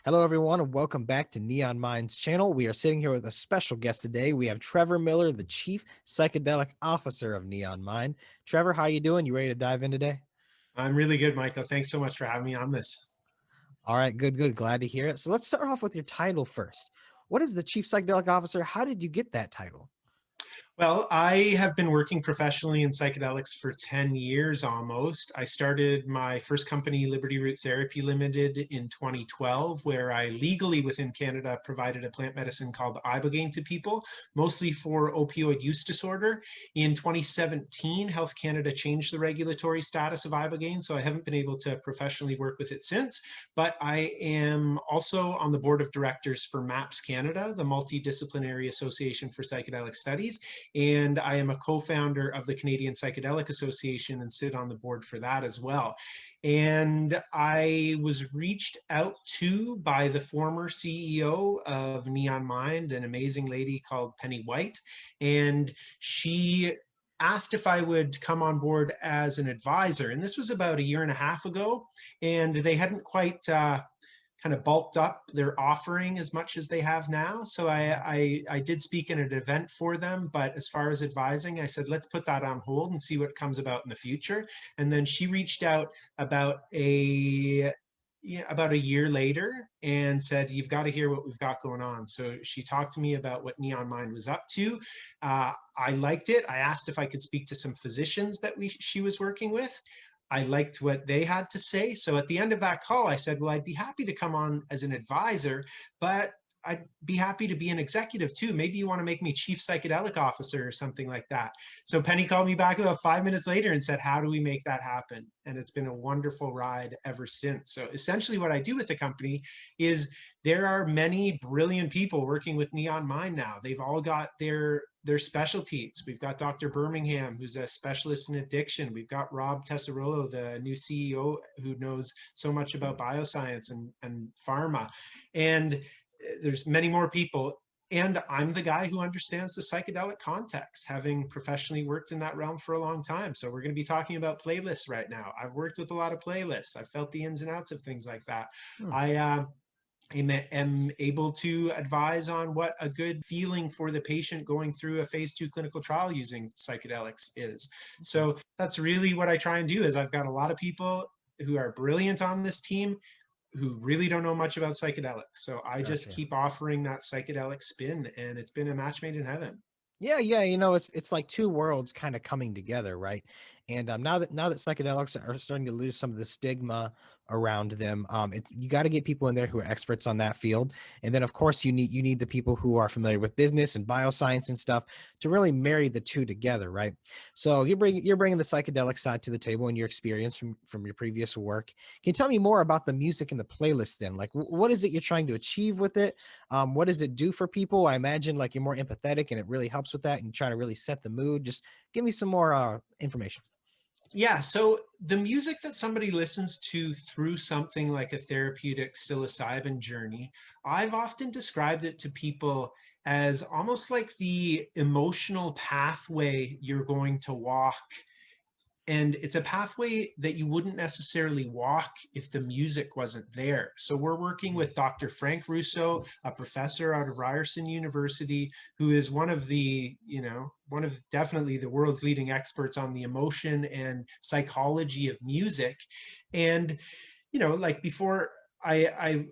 Hello, everyone, and welcome back to Neonmind's channel. We are sitting here with a special guest today. We have Trevor Millar, the Chief Psychedelic Officer of Neonmind. Trevor, how you doing? You ready to dive in today? I'm really good, Michael. Thanks so much for having me on this. All right, good, good. Glad to hear it. So let's start off with your title first. What is the Chief Psychedelic Officer? How did you get that title? Well, I have been working professionally in psychedelics for 10 years almost. I started my first company, Liberty Root Therapy Limited, in 2012, where I legally within Canada provided a plant medicine called ibogaine to people, mostly for opioid use disorder. In 2017, Health Canada changed the regulatory status of ibogaine, so I haven't been able to professionally work with it since. But I am also on the board of directors for MAPS Canada, the Multidisciplinary Association for Psychedelic Studies, and I am a co-founder of the Canadian Psychedelic Association and sit on the board for that as well. And I was reached out to by the former CEO of Neonmind, an amazing lady called Penny White, and she asked if I would come on board as an advisor. And this was about a year and a half ago, and they hadn't quite kind of bulked up their offering as much as they have now. So I did speak in an event for them, but as far as advising, I said, let's put that on hold and see what comes about in the future. And then she reached out about about a year later and said, you've got to hear what we've got going on. So she talked to me about what Neonmind was up to. I liked it. I asked if I could speak to some physicians that she was working with. I liked what they had to say. So at the end of that call, I said, well, I'd be happy to come on as an advisor, but I'd be happy to be an executive too. Maybe you want to make me chief psychedelic officer or something like that. So Penny called me back about 5 minutes later and said, how do we make that happen? And it's been a wonderful ride ever since. So essentially what I do with the company is there are many brilliant people working with Neonmind now. They've all got their specialties. We've got Dr. Birmingham, who's a specialist in addiction. We've got Rob Tessarolo, the new CEO, who knows so much about bioscience and pharma. And there's many more people. And I'm the guy who understands the psychedelic context, having professionally worked in that realm for a long time. So we're going to be talking about playlists right now. I've worked with a lot of playlists. I've felt the ins and outs of things like that. I am able to advise on what a good feeling for the patient going through a phase 2 clinical trial using psychedelics is. So that's really what I try and do. Is I've got a lot of people who are brilliant on this team who really don't know much about psychedelics. So I just Gotcha. keep offering that psychedelic spin, and it's been a match made in heaven. Yeah, yeah, it's like two worlds kind of coming together, right? And now that psychedelics are starting to lose some of the stigma around them, you got to get people in there who are experts on that field, and then of course you need the people who are familiar with business and bioscience and stuff to really marry the two together, right? So you're bringing the psychedelic side to the table and your experience from your previous work. Can you tell me more about the music and the playlist then? Like, what is it you're trying to achieve with it? What does it do for people? I imagine like you're more empathetic and it really helps with that and trying to really set the mood. Just give me some more information. Yeah, so the music that somebody listens to through something like a therapeutic psilocybin journey, I've often described it to people as almost like the emotional pathway you're going to walk, and it's a pathway that you wouldn't necessarily walk if the music wasn't there. So we're working with Dr. Frank Russo, a professor out of Ryerson University, who is one of one of definitely the world's leading experts on the emotion and psychology of music. And like I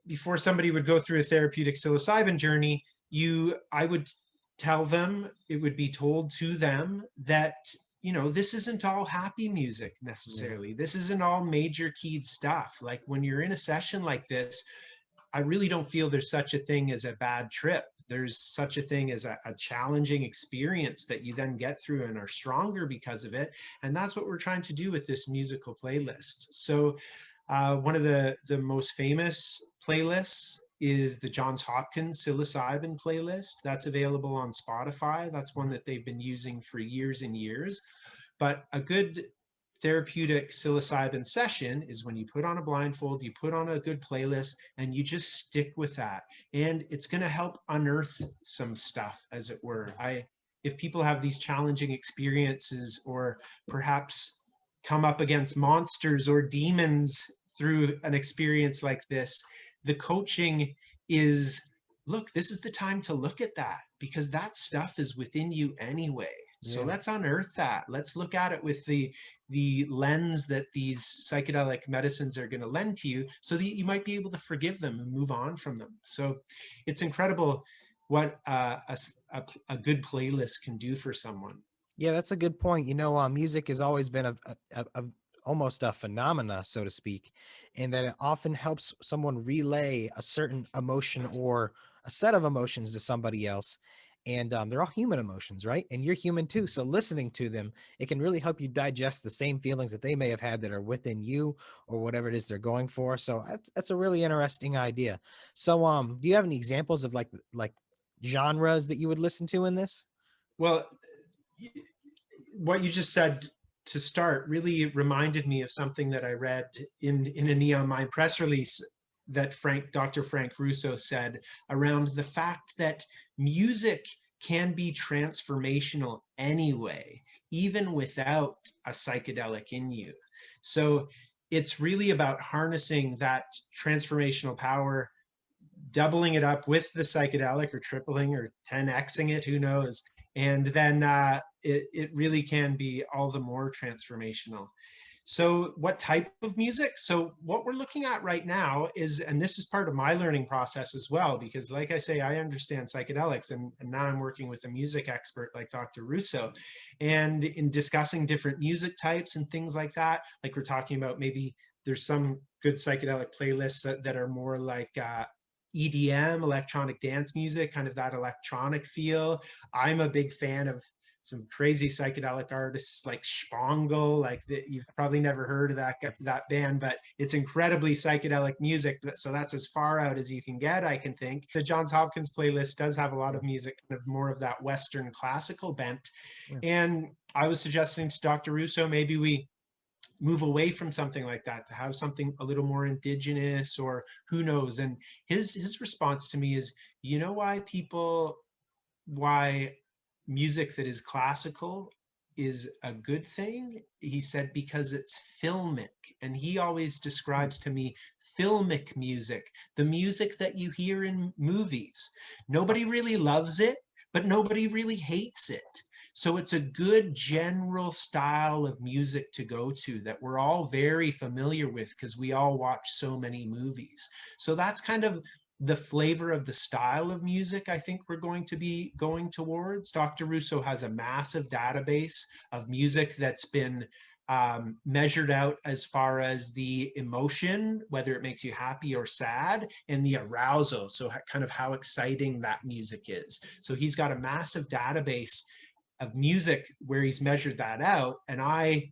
before somebody would go through a therapeutic psilocybin journey, I would tell them, it would be told to them that this isn't all happy music Yeah. necessarily. This isn't all major keyed stuff. Like when you're in a session like this, I really don't feel there's such a thing as a bad trip. There's such a thing as a challenging experience that you then get through and are stronger because of it. And that's what we're trying to do with this musical playlist. So one of the most famous playlists is the Johns Hopkins psilocybin playlist. That's available on Spotify. That's one that they've been using for years and years. But a good therapeutic psilocybin session is when you put on a blindfold, you put on a good playlist, and you just stick with that. And it's going to help unearth some stuff, as it were. If people have these challenging experiences or perhaps come up against monsters or demons through an experience like this, the coaching is, look, this is the time to look at that, because that stuff is within you anyway. So Yeah. let's unearth that. Let's look at it with the lens that these psychedelic medicines are going to lend to you, so that you might be able to forgive them and move on from them. So it's incredible what a good playlist can do for someone. Yeah, that's a good point. Music has always been a almost a phenomena, so to speak, in that it often helps someone relay a certain emotion or a set of emotions to somebody else. And they're all human emotions, right? And you're human too. So listening to them, it can really help you digest the same feelings that they may have had that are within you or whatever it is they're going for. So that's a really interesting idea. So, do you have any examples of like genres that you would listen to in this? Well, what you just said to start really reminded me of something that I read in a Neonmind press release that Dr. Frank Russo said around the fact that music can be transformational anyway, even without a psychedelic in you. So it's really about harnessing that transformational power, doubling it up with the psychedelic, or tripling or 10xing it, who knows? And then it really can be all the more transformational. So what type of music? So what we're looking at right now is, and this is part of my learning process as well, because like I say, I understand psychedelics, and now I'm working with a music expert like Dr. Russo. And in discussing different music types and things like that, like we're talking about, maybe there's some good psychedelic playlists that are more like EDM, electronic dance music, kind of that electronic feel. I'm a big fan of some crazy psychedelic artists like Spangle, like you've probably never heard of that band, but it's incredibly psychedelic music. So that's as far out as you can get, I can think. The Johns Hopkins playlist does have a lot of music, kind of more of that Western classical bent. Yeah. And I was suggesting to Dr. Russo, maybe we move away from something like that to have something a little more indigenous, or who knows. And his response to me is, you know why music that is classical is a good thing? He said, because it's filmic. And he always describes to me filmic music, the music that you hear in movies. Nobody really loves it, but nobody really hates it. So it's a good general style of music to go to that we're all very familiar with, because we all watch so many movies. So that's kind of the flavor of the style of music I think we're going to be going towards. Dr. Russo has a massive database of music that's been measured out as far as the emotion, whether it makes you happy or sad, and the arousal, so kind of how exciting that music is. So he's got a massive database of music where he's measured that out. And I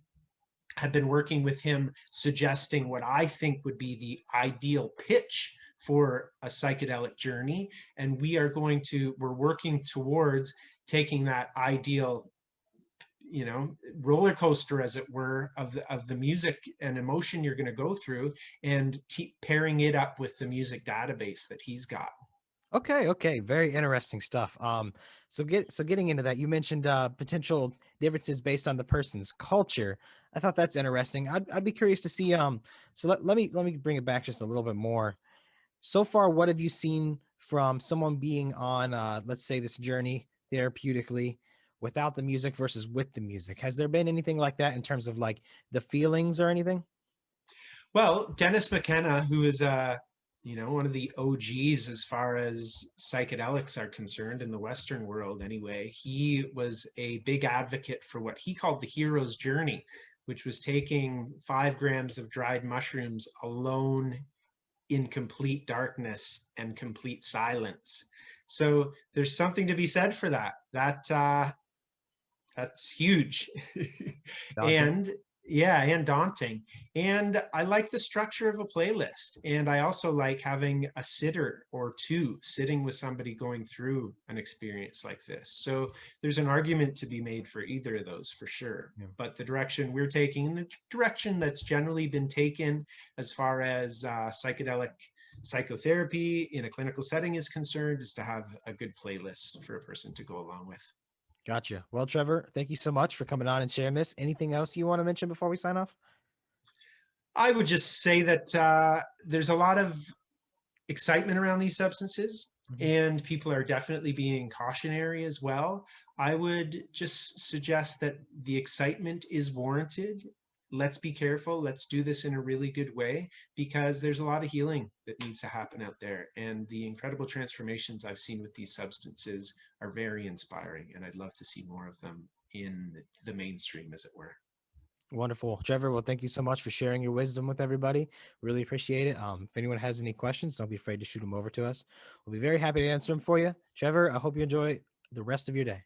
have been working with him suggesting what I think would be the ideal pitch for a psychedelic journey. And we're working towards taking that ideal, roller coaster, as it were, of the music and emotion you're going to go through, and pairing it up with the music database that he's got. Okay, very interesting stuff. So getting into that, you mentioned potential differences based on the person's culture. I thought that's interesting. I'd be curious to see. So let me bring it back just a little bit more. So far, what have you seen from someone being on, let's say, this journey therapeutically without the music versus with the music? Has there been anything like that in terms of like the feelings or anything? Well, Dennis McKenna, who is one of the OGs as far as psychedelics are concerned in the Western world anyway, he was a big advocate for what he called the hero's journey, which was taking 5 grams of dried mushrooms alone in complete darkness and complete silence. So there's something to be said for that. That's huge. Daunting. And yeah, and daunting. And I like the structure of a playlist. And I also like having a sitter or two sitting with somebody going through an experience like this. So there's an argument to be made for either of those, for sure. Yeah. But the direction we're taking, and the direction that's generally been taken as far as psychedelic psychotherapy in a clinical setting is concerned, is to have a good playlist for a person to go along with. Gotcha. Well, Trevor, thank you so much for coming on and sharing this. Anything else you want to mention before we sign off? I would just say that there's a lot of excitement around these substances, Mhm. and people are definitely being cautionary as well. I would just suggest that the excitement is warranted. Let's be careful. Let's do this in a really good way, because there's a lot of healing that needs to happen out there. And the incredible transformations I've seen with these substances are very inspiring. And I'd love to see more of them in the mainstream, as it were. Wonderful. Trevor, well, thank you so much for sharing your wisdom with everybody. Really appreciate it. If anyone has any questions, don't be afraid to shoot them over to us. We'll be very happy to answer them for you. Trevor, I hope you enjoy the rest of your day.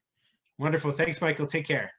Wonderful. Thanks, Michael. Take care.